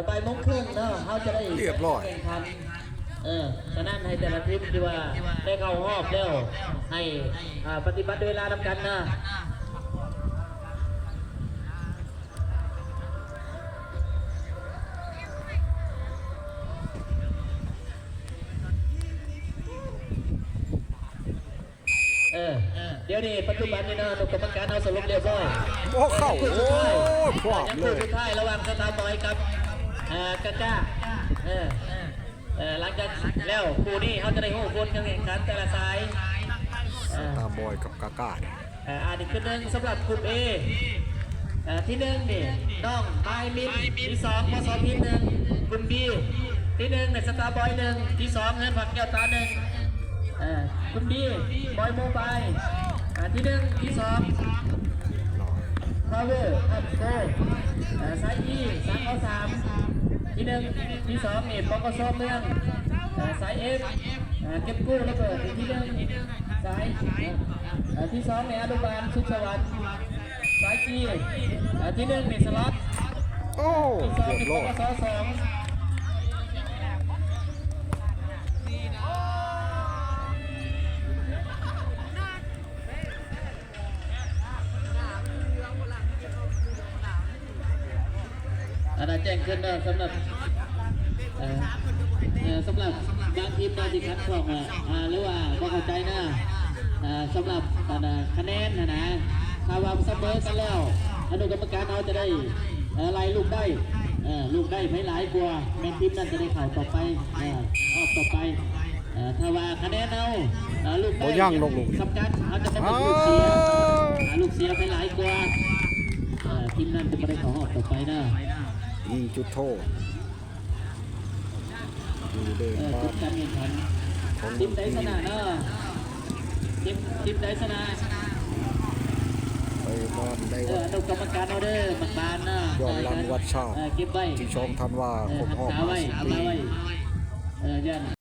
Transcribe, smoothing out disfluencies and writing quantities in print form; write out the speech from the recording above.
บ่ายโมงครึ่งเนาะเขาจะได้ เรียบร้อย แข่งขันฉะนั้นให้แต่ละทีมที่ว่าได้เข้ารอบแล้วให้ปฏิบัติเวลาทำกันนะเดี๋ยวนี้ปัจจุบันนี่นะกรรมการเอาสรุปเรียบร้อย โอ้เข้าโอ้พร้อม ยัง เล คู่ ย สุดท้ายระหว่างสตาร์บอยกับกาก้าหลังจากแล้วคู่นี้เขาจะได้หูคนการแข่งขันแต่ละสาย ตาบอยกับกาก้า อันนี้คือหนึ่งสำหรับกลุ่ม A ที่หนึ่งนี่น้องไมมินที่สองมสพินหนึ่งกลุ่ม B ที่หนึ่งในสตาร์บอยหนึ่งที่สองเงินผักแก้วตาหนึ่งกลุ่ม B บอยโมบายที่หนึ่งที่สองพาวเวอร์อัพโกสาย E 3 ที่หนึ่งที่สองนี่ปกสเมืองสาย F เก็บกู้ระเบิดที่หนึ่งสายที่สองในอนุบาลสุขสวัสดิ์สาย G ที่หนึ่งในสล็อต โอ้ ที่สอง เรียบ ใน ร้ ป อย กส2อันนั้นแจ้งขึ้นนะสำหรับบางทีมเราที่คัดกรองหรือว่าก็เข้าใจนะสำหรับคะแนนนะถ้าว่าเสมอกันแล้วอนุกรรมการเราจะได้ไล่ลูกได้ลูกได้ไม่หลายกว่าแมนทีมนั้นจะได้เข่าต่อไปออกต่อไปถ้าว่าคะแนนเอาลูกได้สำคัญเขาจะเป็นลูกเสียไปหลายกว่าทีมนั้นจะไม่ได้เข่าออกต่อไปนะยิงจุดโทษดูเดินบ้าน การแข่งขันทีมไดสนาเนาะทีมไดสนาไปบ้านได้วัด ดูกรรมการเอาเด้อบักบานเนาะ ยอมรับวัดชาติ เก็บไว้ ที่ช่องทันว่าครบรอบ รักษาไว้ 50 เอา ปี ไว้ยัน